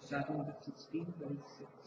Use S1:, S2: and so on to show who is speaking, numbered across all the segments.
S1: Starting with 16.6.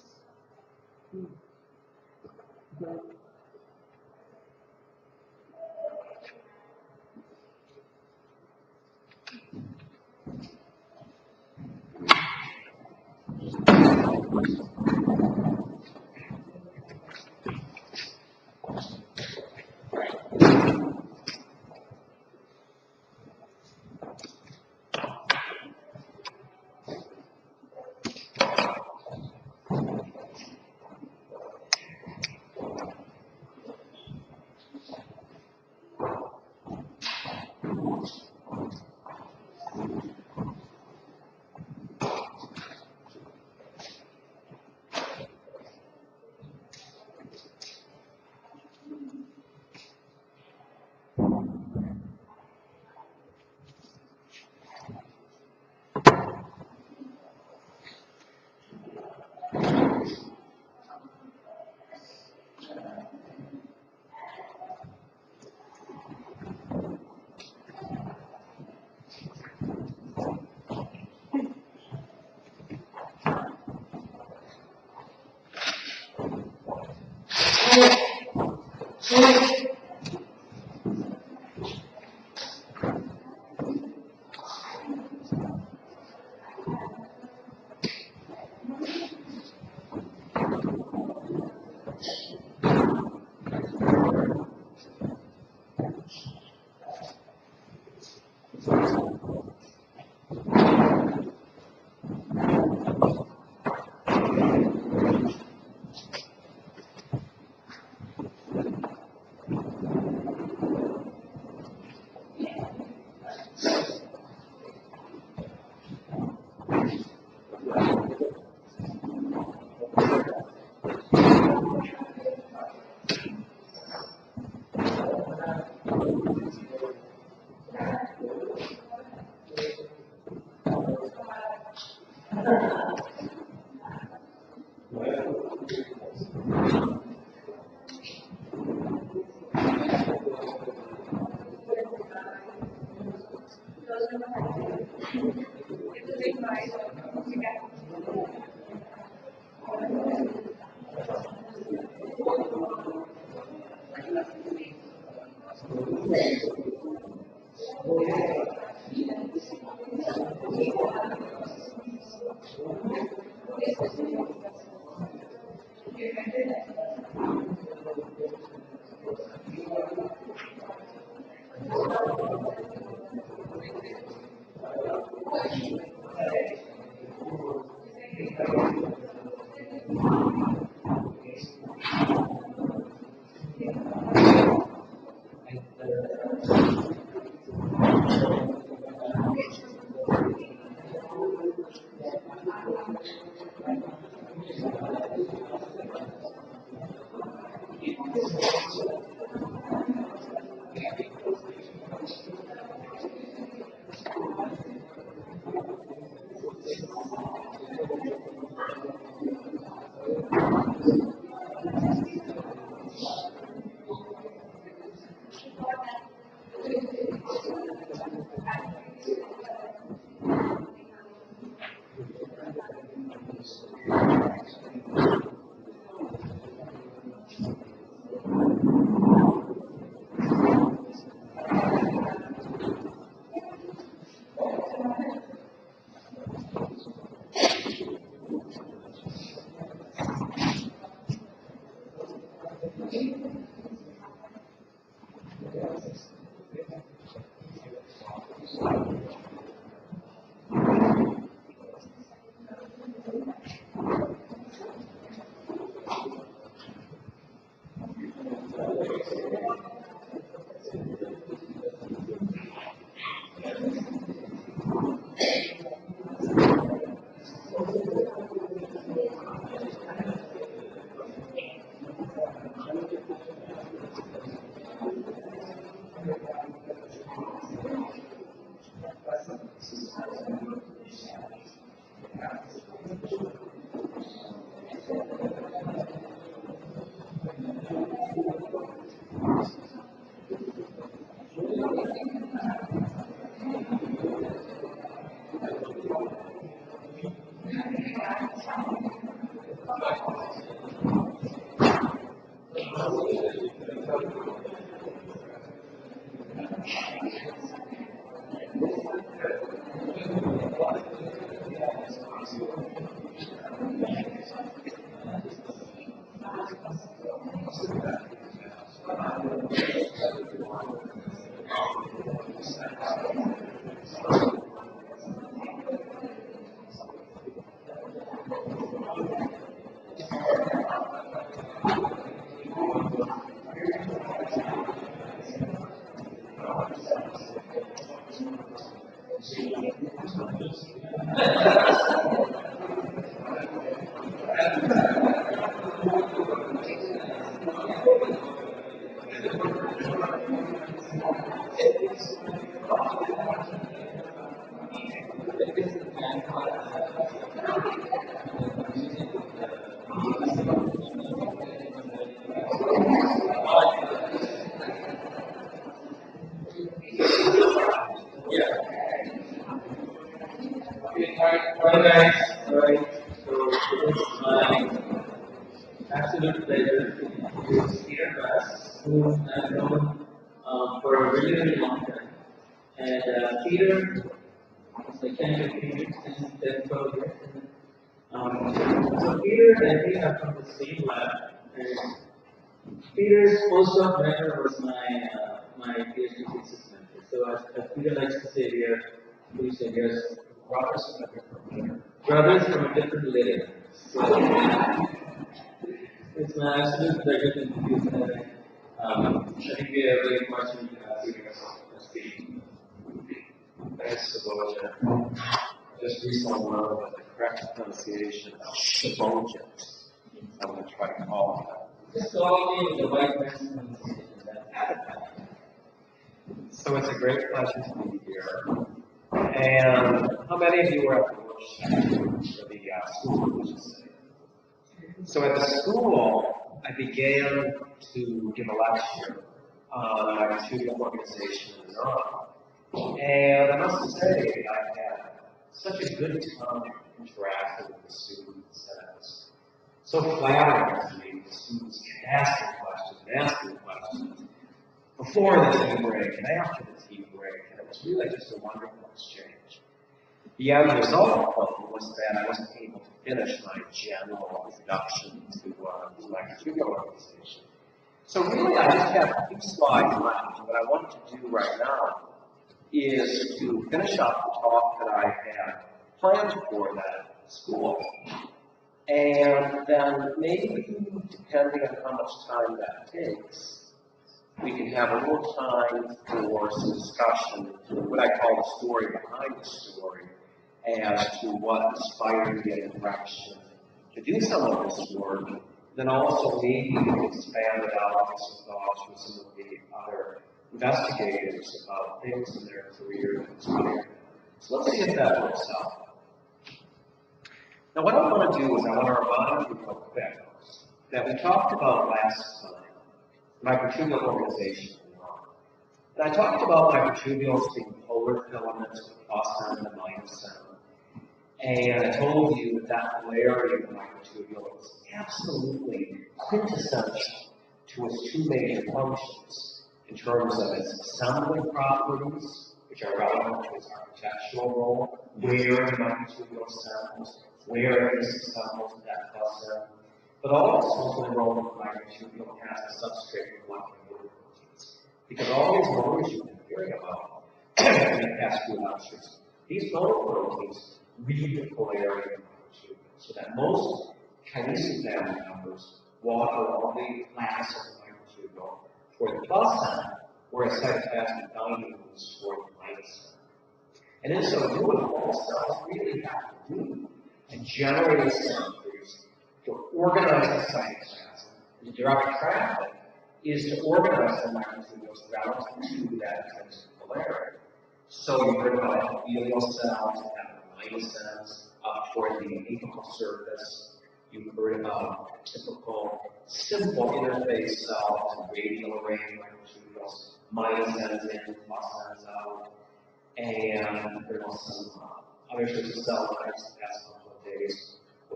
S2: Hi guys, alright, so it's my absolute pleasure to introduce Peter Baas, who I've known for a really, really long time. And Peter is like 10 15 years, 10, 12 years. So Peter and me are from the same lab. And Peter's postdoc mentor was my PhD thesis mentor. So as Peter likes to say here, we say here's brothers from a different litter. So it's my absolute pleasure to introduce them. I think we are very fortunate to have Peter as speaking.
S3: Thanks, Saboja. Just recently learned about the correct pronunciation of Saboja. I'm going to try to call it that.
S2: Just call me with the right pronunciation.
S3: So it's a great pleasure to be here. And how many of you were at the workshop for the school? So at the school, I began to give a lecture on microtubule organization and neurons. And I must say, I had such a good time interacting with the students. And it was so flattering to me. The students asking questions before the tea break and after the tea break. And it was really just a wonderful exchange. The end result was that I wasn't able to finish my general introduction to microtubule organization. So really, I just have a few slides left. What I want to do right now is to finish up the talk that I had planned for that school. And then maybe, depending on how much time that takes, we can have a little time for some discussion, what I call the story behind the story, as to what inspired me in the direction to do some of this work, then also maybe expand it out with some thoughts from some of the other investigators about things in their career and inspired. So let's see if that works out. Now what I want to do is I want to remind you real quick that we talked about last time microtubule organization. And I talked about microtubules being polar filaments with plus end and minus end. And I told you that that polarity of the microtubule is absolutely quintessential to its two major functions in terms of its assembly properties, which are relevant to its architectural role, where the microtubule assembles, where it is assembled to that plus end, but also the role of the microtubule as a substrate for molecular proteins. Because all these motors you've been hearing about in the past few lectures, these motor proteins read the polarity of the microtubule, so that most kinesis family members walk along the plaques of the microtubule toward the plus end, whereas cytoplasmic binding moves toward the minus end. And in so doing, all cells really have to do and generate a cell to organize the cytoplasm, to direct traffic, is to organize the microtubules relative to that intrinsic polarity. So you heard about epithelial cells that have minus ends up toward the apical surface. You heard about typical simple interface cells and radial array microtubules, minus ends in, plus ends out. And there's some other sorts of cell types the past couple of days.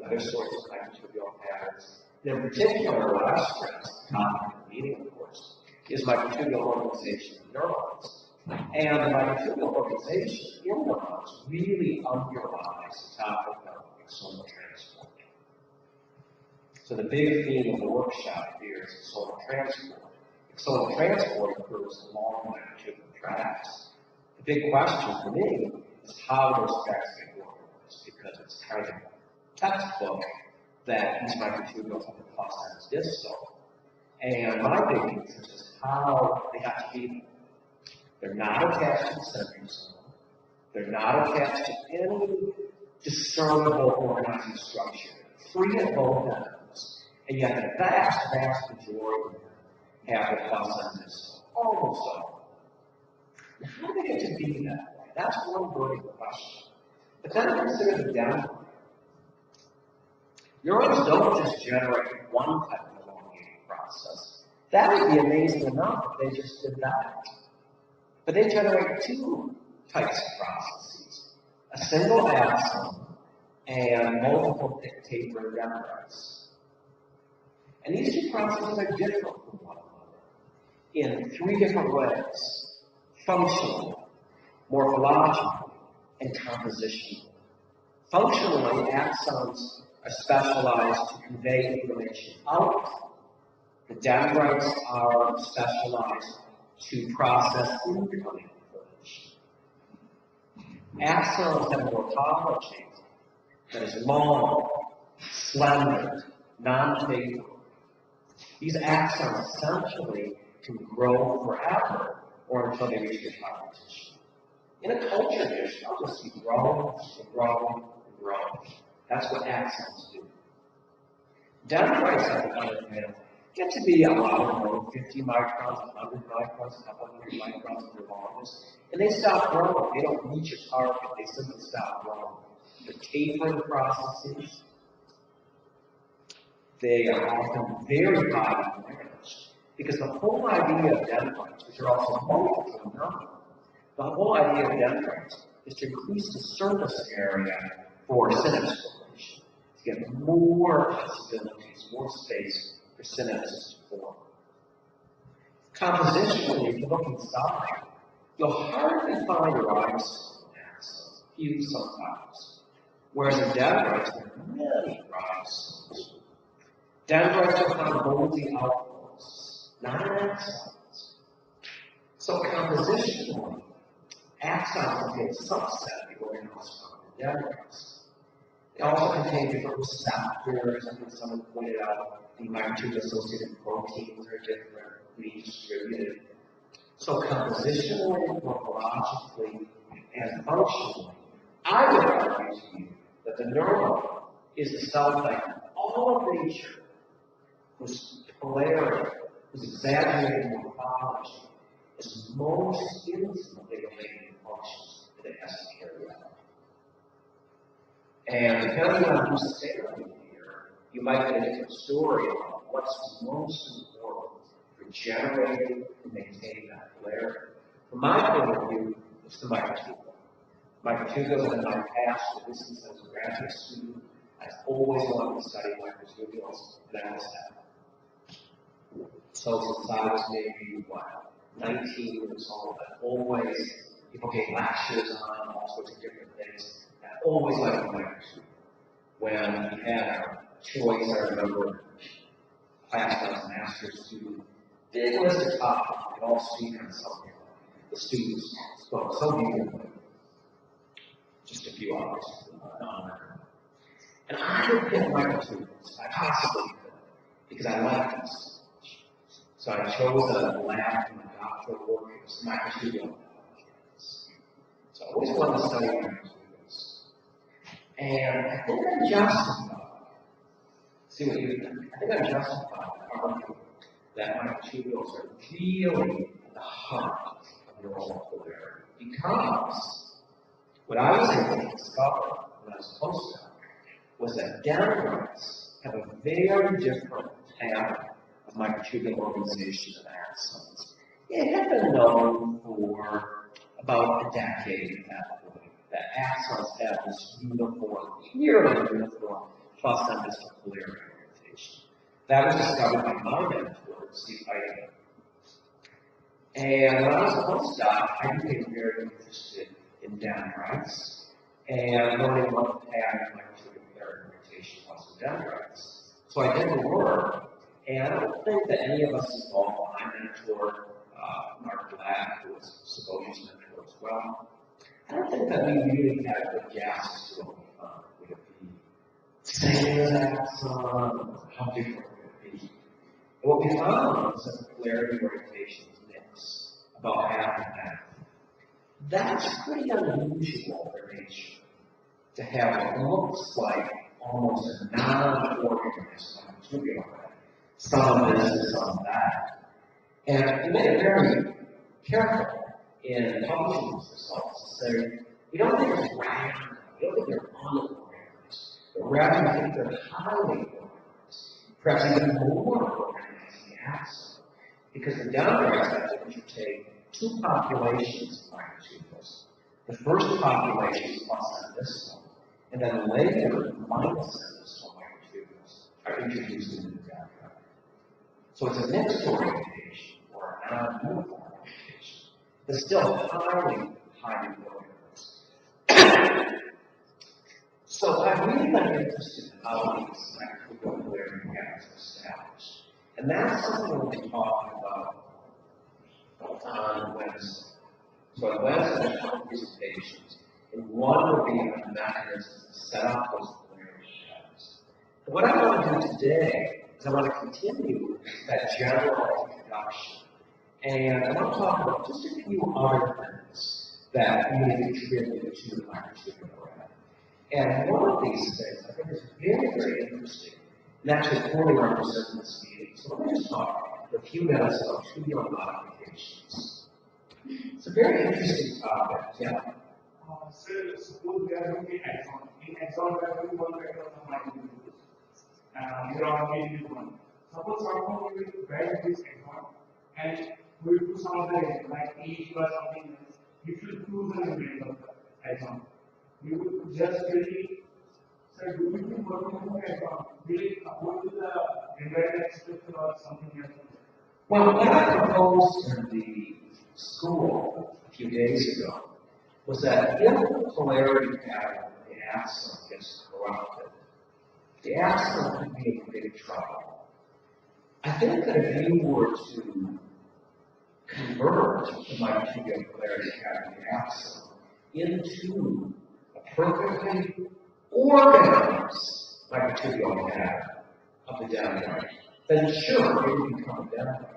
S3: other sources of microtubule patterns. And in particular, what I stressed, topic of the meeting, of course, is microtubule organization of neurons. And the microtubule organization in neurons really underlies the topic of axonal transport. So the big theme of the workshop here is axonal transport. Axonal transport occurs along microtubule tracks. The big question for me is how those tracks get organized, because it's kind of textbook that these microtubules have the process distal. And my big interest is how they have to be. They're not attached to the centrosome. They're not attached to any discernible organizing structure. Free at both ends. And yet the vast, vast majority of them have the process distal. Almost all. Now, how do they get to be that way? That's one burning question. But then consider the downside. Neurons don't just generate one type of elongating process. That would be amazing enough if they just did that. But they generate two types of processes, a single axon and multiple tapering dendrites. And these two processes are different from one another in three different ways: functionally, morphologically, and compositionally. Functionally, axons are specialized to convey information out. The dendrites are specialized to process incoming information. Axons have a morphology that is long, slender, non-tapering. These axons essentially can grow forever or until they reach their competition. In a culture dish, they'll just keep growing and growing and growing. That's what axons do. Dendrites, on the other hand, get to be a lot of 50 microns, 100 microns, a couple hundred microns at their longest, and they stop growing. They don't reach a target. They simply stop growing. The tapering processes, they are often very highly managed, because the whole idea of dendrites, which are also multiple in number, the whole idea of dendrites is to increase the surface area for synapse formation, to get more possibilities, more space for synapses to form. Compositionally, if you look inside, you'll hardly find ribosome axons, few sometimes. Whereas in dendrites, there are many ribosomes. Dendrites are found bulging outwards, not in axons. So compositionally, axons contain a subset of the organelles found in dendrites. They also contain different receptors. I think someone pointed out the microtubule-associated proteins are differently distributed. So compositionally, morphologically, and functionally, I would argue to you that the neuron is the cell type in all of nature whose polarity, whose exaggerated morphology is most intimately related to functions that it has to carry out. And depending on who's staring here, you might get a different story about what's most important for generating and maintaining that polarity. From my point of view, it's the microtubule. Microtubules in my past, for instance, as a graduate student, I've always wanted to study microtubules, and I always have. So since I was maybe, 19 years old, I've always, people gave lectures on all sorts of different things. I always liked the microtubule. When we had our choice, I remember class when I was a master's student, big list of topics, we all speak on something. The students spoke so beautifully. Just a few hours. And I would pick microtubules. I possibly could, because I liked them so much. So I chose a lab for my doctoral work. It was microtubule. So I always wanted to study microtubules. And I think I'm justified. See what you think. I think I'm justified in arguing that microtubules are really at the heart of neuronal polarity. Because what I was able to discover when I was a postdoc was that dendrites have a very different pattern of microtubule organization than axons. It had been known for about a decade at that point that axons have this uniform, nearly uniform placental polarity orientation. That was discovered by my mentor, Steve Eichmann. And when I was a postdoc, I became very interested in dendrites and learning what the pattern of microtubule polarity orientation was in dendrites. So I did the work, and I don't think that any of us involved, my mentor, Mark Black, who was Sabogi's mentor as well, I don't think that we really had a good guess as to what we found. Would it be same as axon? How different would it be? And what we found was that the polarity orientation was mixed, about half and half. That's pretty unusual for nature, to have what looks like almost a non-organized microtubule. Some of this and some of that. And we made it very careful in publishing these results to say, we don't think it's random, we don't think they're unorganized, but rather we think they're highly organized, perhaps even more organized than the axon, because the dendrites have to intertake two populations of microtubules. The first population is placental, and then later, microcystal microtubules are introduced into the dendrite. So it's a mixed orientation, or a non-uniform orientation, but still highly organized. So I've really been interested in how these microtubule polarity patterns are established. And that's something we'll be talking about on Wednesday. So on Wednesday, there's two presentations, and one will be on the mechanisms to set up those polarity patterns. But what I want to do today is I want to continue that general introduction. And I want to talk about just a few other things that really contribute to the microtubule polarity. And one of these things I think is very, very interesting, and actually poorly represented in this meeting. So let me just talk for a few minutes about tubular modifications. It's a very interesting topic. Yeah.
S1: So suppose we are looking at axon. In axon, we are looking one factor of the microtubule. Neuron is one. Suppose someone will write this axon and we do some other like age or something else. You should choose the membrane of the axon. You would just really say, do we think working on the axon? Will it go to the dendritic structure or something else?
S3: Well, what I proposed in the school a few days ago was that if the polarity pattern of the axon gets corrupted, the axon could be in big trouble. I think that if you were to convert the microtubule polarity pattern of the axon into a perfectly organized microtubule pattern of the dendrite, then sure, it would become a dendrite.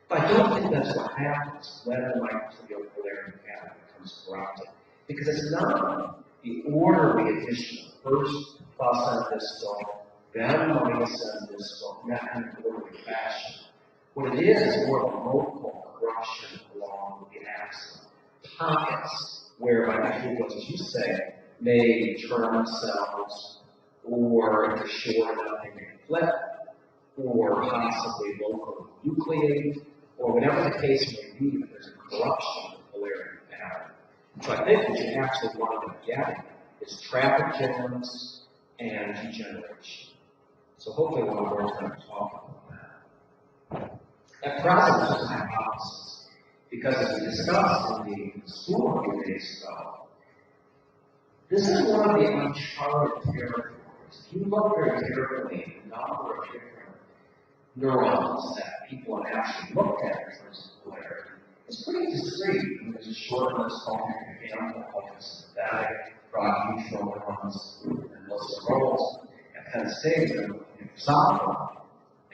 S3: But I don't think that's what happens when the microtubule polarity pattern becomes corrupted, because it's not the orderly addition of first placental, then microcystal, not in an orderly fashion. What it is more of a local corruption along the axon. Pockets where microtubules, as you say, may turn themselves, or if they're short enough, they may flip, or possibly locally nucleate, or whatever the case may be, if there's a corruption of the polarity pattern. So I think what you actually want to be getting is traffic jams and degeneration. So hopefully we'll have more time to talk about that. At present, this is a hypothesis, because as we discussed in the school a few days ago, this is one of the uncharted territories. If you look very carefully at the number of different neurons that people have actually looked at in terms of polarity, it's pretty discrete. I mean, there's a short list called mechanical, sympathetic, broad neutral neurons, and those are roles. At Penn State, they're looking at exonal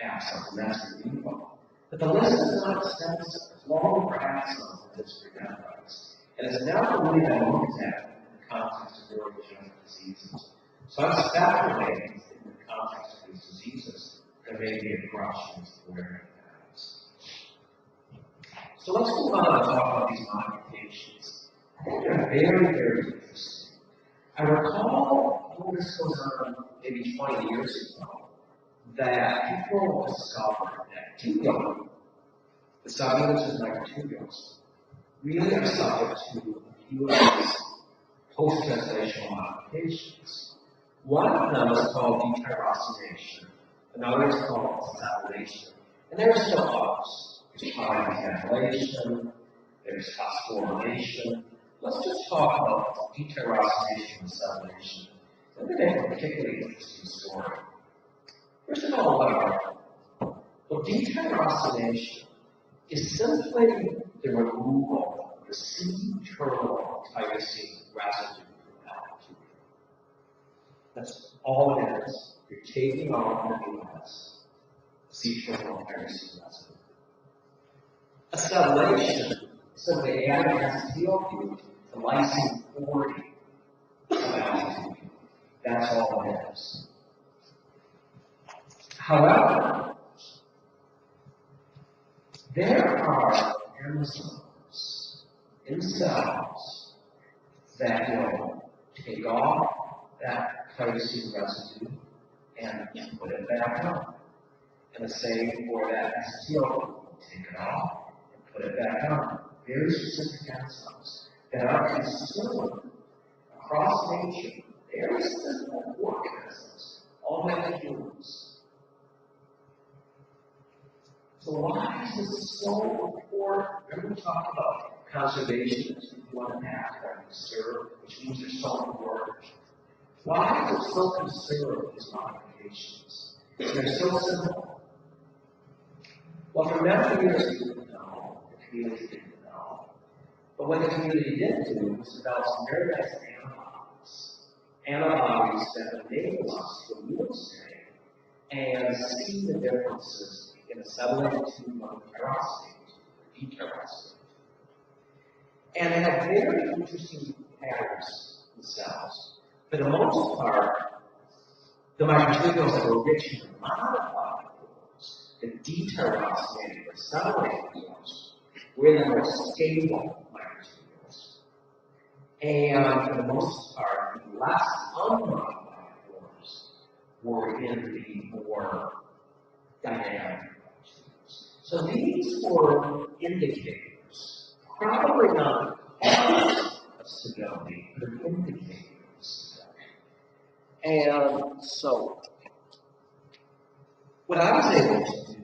S3: axons, and that's the depot. But the list is not extensive. It's longer for axons than it is for dendrites. And it's never really been looked at in the context of neurodegenerative diseases. So I'm speculating in the context of these diseases, there may be a corruption of polarity patterns. So let's move on and talk about these modifications. I think they're very, very interesting. I recall, this goes on maybe 20 years ago, that people discovered that tubule, the subunits of microtubules, really are subject to a few of these post-translational modifications. One of them is called detyrosination, another is called acetylation, and there are still others. There's polymethylation, there's phosphorylation. Let's just talk about detyrosination and acetylation. I think that's a particularly interesting story. First of all, what are they? Well, detyrosination is simply the removal of the C-terminal tyrosine residue from alpha-2. That's all it is. You're taking off the US, C-terminal tyrosine residue. Acetylation simply adding acetyl group to lysine 40 of alpha-2. That's all it is. However, there are enzymes in cells that will take off that tyrosine residue and put it back on. And the same for that acetyl, take it off and put it back on. Very specific enzymes that are consumed across nature. Very simple organisms, all like humans. So why is this so important? Remember we talked about conservation as we want to act or conserve, which means they're so important. Why is it so conserved, these modifications? They're so simple. Well, for many years we didn't know, the community didn't know. But what the community did do was develop some very nice antibodies that enable us to elucidate and see the differences in acetylated 2-monotyrosine or detyrosine. And they have very interesting patterns in cells. For the most part, the microtubules that are rich in modified forms, the detyrosinated or acetylated forms, were the most stable microtubules. And for the most part, the less unmodified forms were in the more dynamic microtubules. So these were indicators, probably not the cause of stability, but indicators. And so, what I was able to do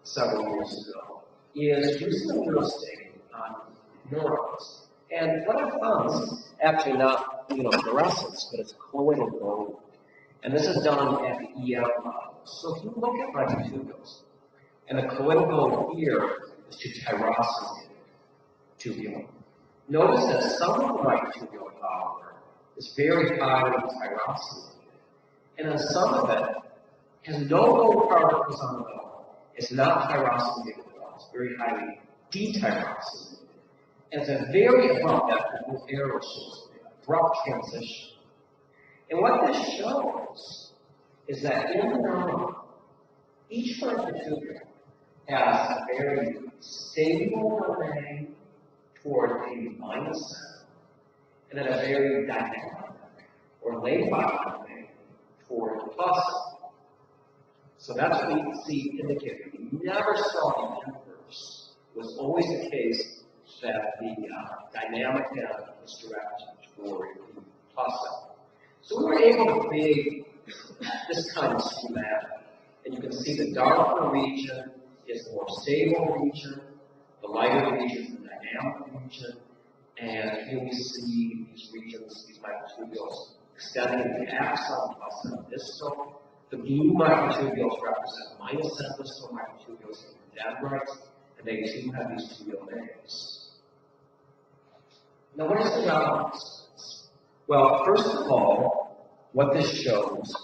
S3: several years ago is do some neurostate on neurons. And what I found is actually not, fluorescence, but it's colloidal gold. And this is done at the EM level. So if you look at microtubules, and the colloidal gold here is to tyrosinated tubule. Notice that some of the microtubule power is very highly tyrosinated. And then some of it has no gold particles on the wall. It's not tyrosinated at all. It's very highly detyrosinated. And it's a very abrupt, that little arrow shows abrupt transition. And what this shows is that in the neuron, each microtubule has a very stable domain toward the minus center, and then a very dynamic or labile domain toward the plus center. So that's what we see indicated. We never saw the inverse. It was always the case that the dynamic end was directed toward the plus center. So we were able to create this kind of schematic. And you can see the darker region is the more stable region, the lighter region is the dynamic region, and here we see these regions, these microtubules, extending the axon plus and distal. The blue microtubules represent minus and distal microtubules and dendrites, and they too have these two domains. Now, what is the relevance? Well, first of all, what this shows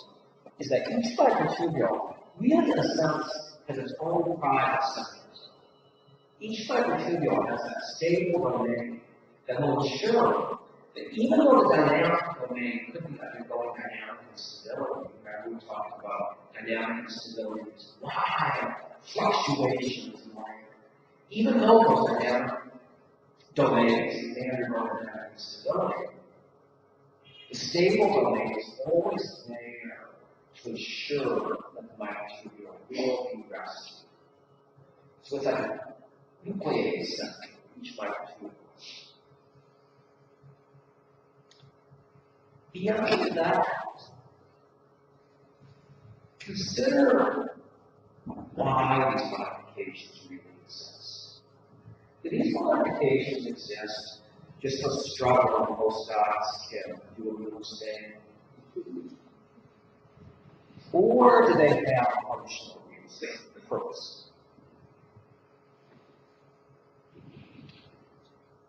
S3: is that each microtubule really, in a sense, has its own private center. Each microtubule has that stable domain that will ensure that even though the dynamic domain could be undergoing dynamic instability, remember we talked about dynamic instability, wide fluctuations in life, even though those dynamic domains may undergo dynamic instability, the stable domain is always there to ensure that the microtubule will be rescued. So it's like a nucleated center for each microtubule. Beyond that, consider why these modifications really exist. Do these modifications exist just to struggle and postdocs can do a little thing? Or do they have functional reason, the purpose?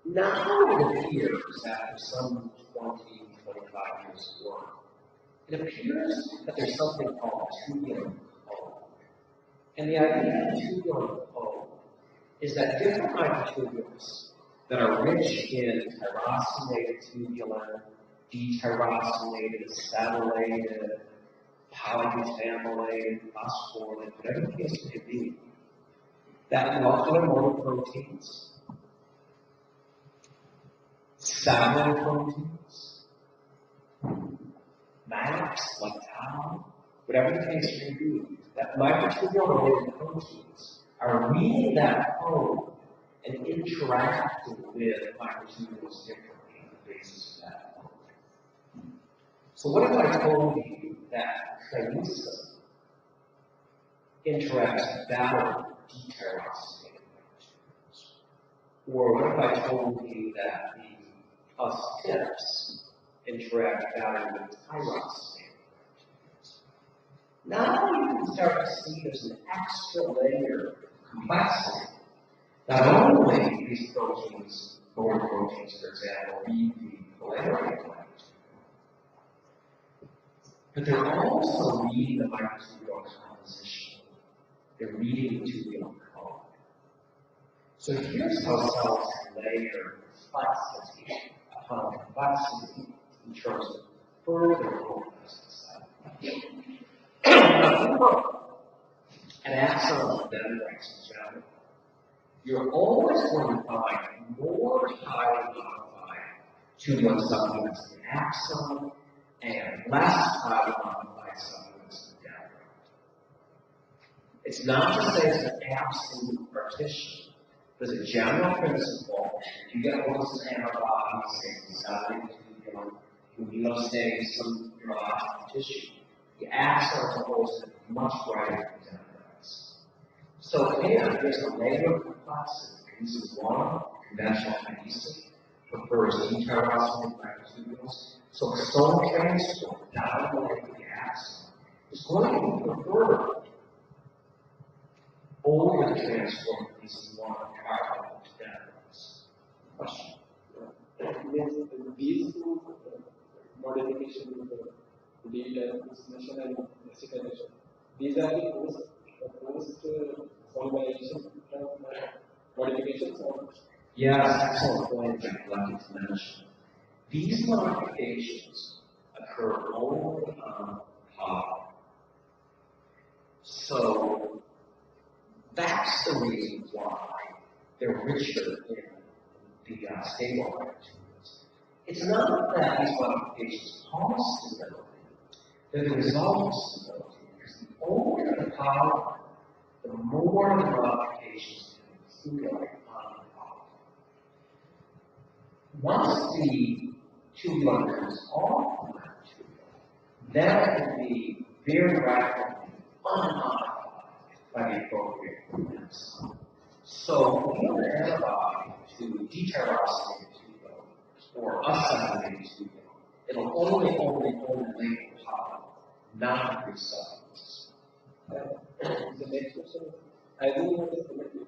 S3: Now it appears, after some 20, 25 years of work, it appears that there's something called tubular code. And the idea of tubular code is that different microtubules that are rich in tyrosylated tubulin, detyrosylated, acetylated, polybutanoate, phosphorylated, whatever the case may be, that molecular motor proteins, cellular proteins, maps like tau, whatever the case may be, that microtubule-related proteins are reading that code and interacting with microtubules differently on the basis of that code. So what if I told you that kinesin interacts better with detyrosylated microtubules? Or what if I told you that the TIFRs interact better with tyrosylated microtubules? Now you can start to see there's an extra layer of complexity. Not only these proteins, motor proteins, for example, read the polarity of microtubule, but they're also reading the microtubule composition. They're reading the tubular code. So here's how cells can layer complexity upon complexity in terms of further organizing cells. Now, think about an axon of dendrites in general. You're always going to find more highly modified tubular supplements in axon and less highly modified supplements in dendrite. It's not to say it's an absolute partition. There's a general principle. If you get all this antibodies, say, immunostains, some neurological tissue, the axons are always much brighter than dendrites. So here, there's a layer of complexity. This is one conventional kinesis, prefers detyrosylated microtubules. So external transport down the length of the axon is going to be preferred over the transport of these one parallel to dendrites. Question?
S4: These two modifications of the dehydrogenation and acetylation, these are the post polymerization modifications?
S3: Yes, excellent point, I'd like to mention. These modifications occur only on poly. So that's the reason why they're richer in the stable microtubules. It's not that these modifications cause stability, they're the result of stability, because the older the poly, the more the modifications can accumulate on the poly. Once the tubular comes off the microtubule, then it can be very rapidly unmodified by the appropriate axon. So we have an antibody to detyrosylated tubule or acetylated tubule. It'll only label poly, not receptors.
S4: The next question, I think what is selective.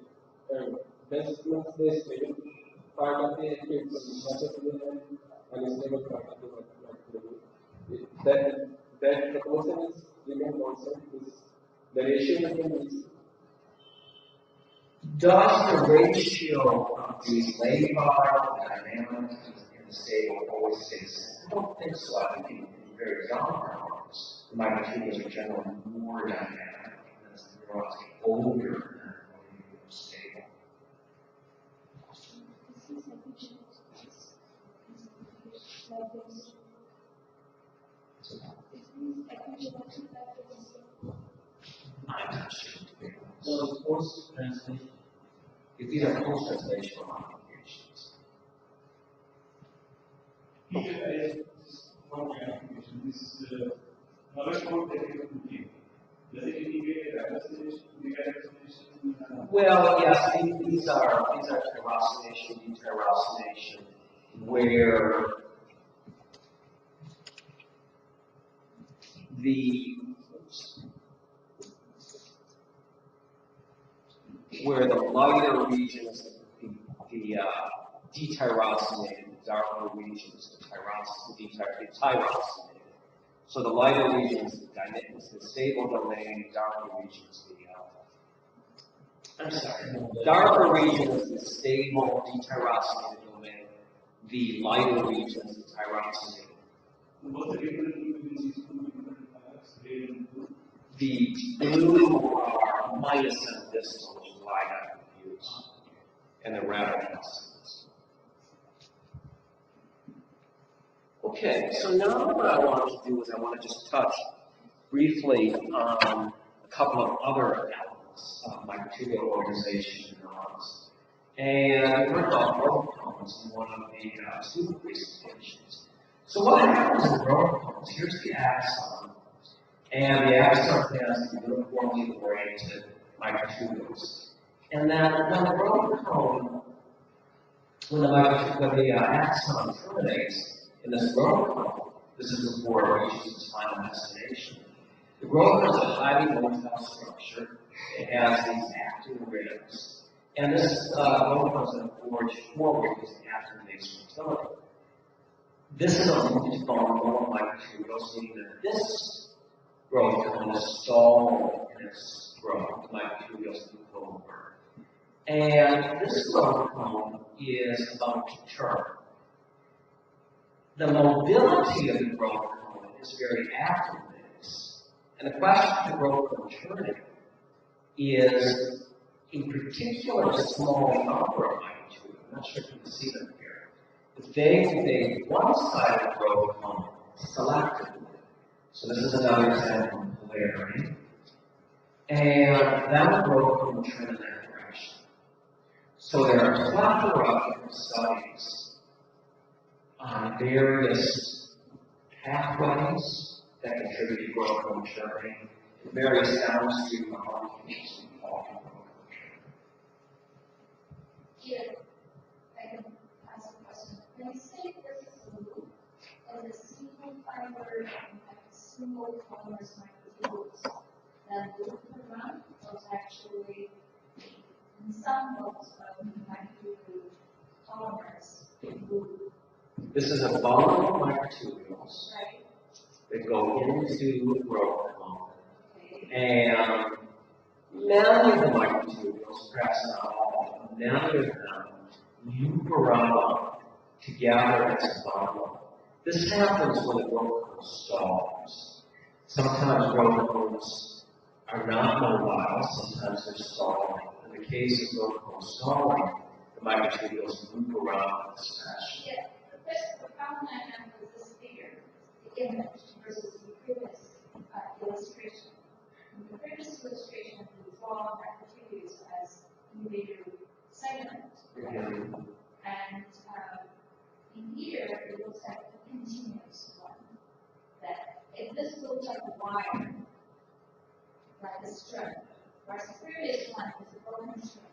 S4: Best means the stable part of the microtubule and unstable part of the microtubule. That proportion is given also is the ratio between these.
S3: Does the ratio of these labile, dynamic, and stable always stay the same? I don't think so. I think in very young neurons, the microtubules are generally more dynamic as the neurons get older than when they are stable. I'm not sure.
S2: So post-translation.
S3: If these are post-translational modifications.
S1: Here is one application. This is another code that you can give. Does it indicate a representation?
S3: Well, yes, these are tyrosination, detyrosination, where the lighter regions, the detyrosinated, the darker regions, the tyrosinate. So the lighter regions, the stable domain, darker regions, darker regions, the stable detyrosinated domain, the lighter regions, the tyrosinate.
S1: What's the difference between these two different types?
S3: The blue are minus and distal, which is why I got confused, and the red are plus. Okay, so now what I want to do is I want to just touch briefly on a couple of other elements of microtubule organization in neurons. And we heard about growth cones in one of the student presentations. So what happens in growth cones? Here's the axon. And the axon has uniformly oriented microtubules. And then when the growth cone, when the axon terminates in this growth cone, this is before it reaches its final destination. The growth cone is a highly motile structure. It has these actin ribs. And this growth cone is going to forge forward using actin-based motility. This is a looped bone microtubules, meaning that this growth cone is stalled in its growth. The microtubules move over. And this growth cone is about to turn. The mobility of the growth cone is very actin-based. And the question of the growth cone turning is a particular small number of microtubules. I'm not sure if you can see them here. If they invade one side of the growth cone selectively. So this is another example of polarity. And then the growth cone will turn in that direction. So there are a plethora of studies on various pathways that contribute to growth cone turning, and various downstream molecules involved in growth cone turning.
S5: Here, I can ask a question. When you say this is a loop, as a single fiber and like a single polymerase microtubules, then loop around was actually in some modes of microtubule polymers loop.
S3: This is a bundle of microtubules
S5: Right.
S3: that go into the growth cone. And many of the microtubules, perhaps not all, but many of them loop around together as a bundle. This happens when the growth cone stalls. Sometimes growth cones are not mobile, sometimes they're stalling. In the case of growth cone stalling, the microtubules move around in this fashion.
S5: Yeah. The problem I have with this figure, the image versus the previous illustration. In the previous illustration, we draw microtubules as individual segments, right? And in here, it looks like a continuous one. That if this looks like a wire, like a string, whereas the previous one is a broken string.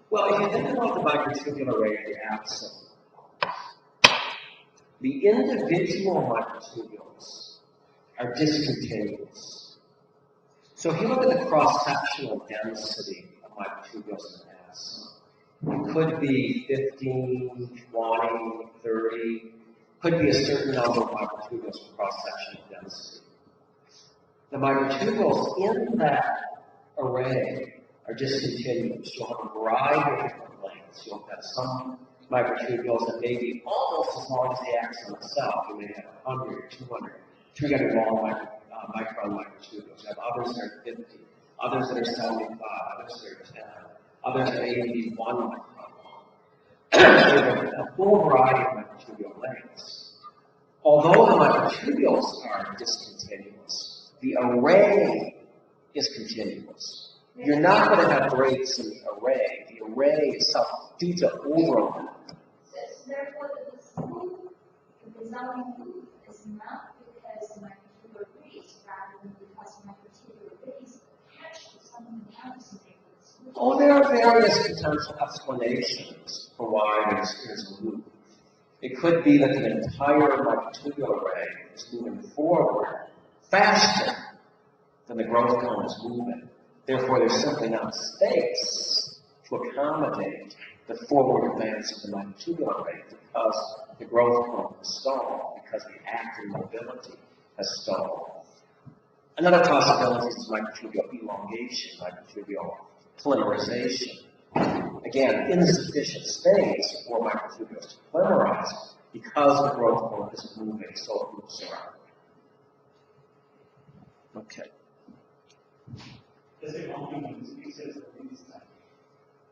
S3: Well, if you think about the microtubule array of the axon, the individual microtubules are discontinuous. So if you look at the cross-sectional density of microtubules in an axon, it could be 15, 20, 30, could be a certain number of microtubules for cross-sectional density. The microtubules in that array are discontinuous. You'll have a variety of different lengths. You'll have some microtubules that may be almost as long as the axon itself. You may have 100, 200, 300 long micron microtubules. You have others that are 50, others that are 75, others that are 10, others that may even be 1 micron long. There's a full variety of microtubule lengths. Although the microtubules are discontinuous, the array is continuous. You're not going to have breaks in the array. The array itself, due to overlap.
S5: Therefore, the design loop is not because microtubular base rather than because microtubular base
S3: Oh, there are various potential explanations for why there's a loop. It could be that the entire microtubule array is moving forward faster than the growth cone is moving. Therefore, there's simply not space to accommodate the forward advance of the microtubule array because the growth cone is stalled, because the active mobility has stalled. Another possibility is microtubule elongation, microtubule polymerization. Again, insufficient space for microtubules to polymerize because the growth cone is moving, so it moves around. Okay.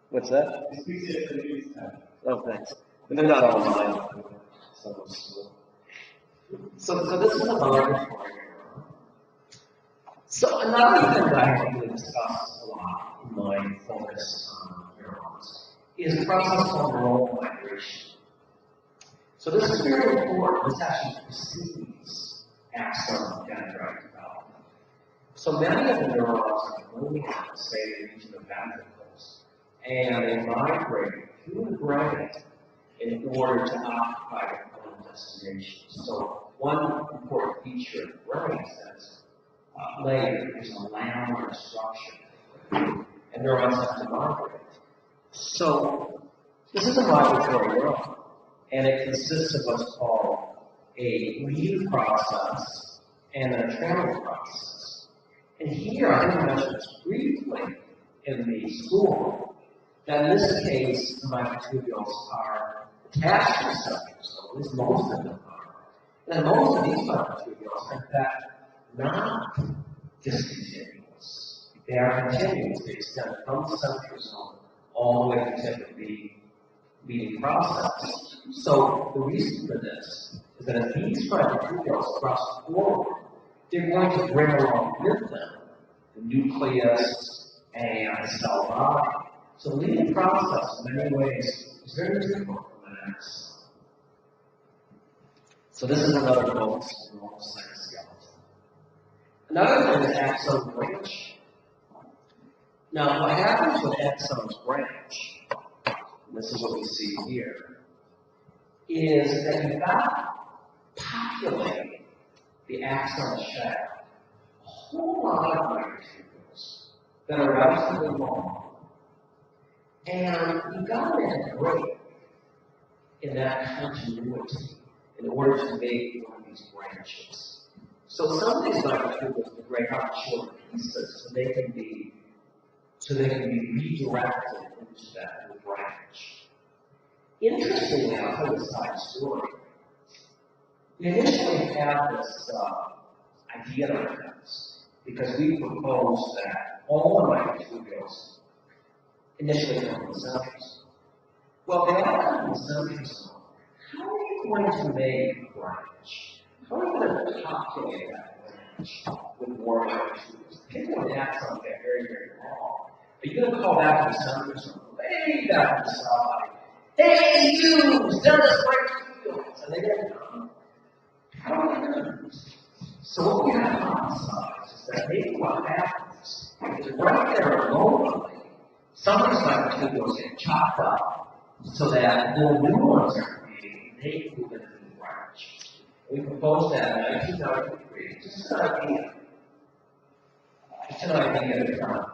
S3: What's that? Oh, thanks. But they're not all mine. So this is a laboratory. So another thing that I actually discuss a lot in my focus on neurons is the process called neural migration. So this is very important. This actually precedes axon dendrite development. So many of the neurons are moving, say, the region of ventricles, and they migrate through the brain in order to occupy their own destination. So one important feature of the brain is later is a laminar structure, and neurons have to migrate. So this is a migratory neuron, and it consists of what's called a lead process and a trailing process. And here, I think I mentioned this briefly in the school, that in this case, the microtubules are attached to receptors, so at least most of them are. And most of these microtubules are, in fact, not discontinuous. They are continuous. They extend from the centrosome all the way to the tip of the leading process. So the reason for this is that if these microtubules cross forward, they're going to bring along with them the nucleus and the cell body. So the leading process, in many ways, is very different from an axon. So this is another focus of neural cytoskeleton. Another thing is axon branch. Now, what happens with axon's branch, and this is what we see here, is that you've got to populate the axon shaft a whole lot of microtubules that are relatively long, and you've got to make a break in that continuity in order to make one of these branches. So some of these microtubules will break out in short pieces so they can be redirected into that new branch. Interestingly, I'll tell you a side story. We initially had this idea in our heads because we proposed that all the microtubules initially come from the centrosome. Well, they all come from the centrosome. How are you going to make a branch? How are you going to populate that branch with more microtubules? Particularly axons get very, very long. Are you going to call back to the centrosome? Hey, back to the cell body. Hey, you! Send us microtubules! And they get done. How are they going to do this? So what we have hypothesized is that maybe what happens is right there locally, some of these microtubules get chopped up so that little new ones are created and they move into the branch. We proposed that in 1993. Just an idea. Just an idea at the time.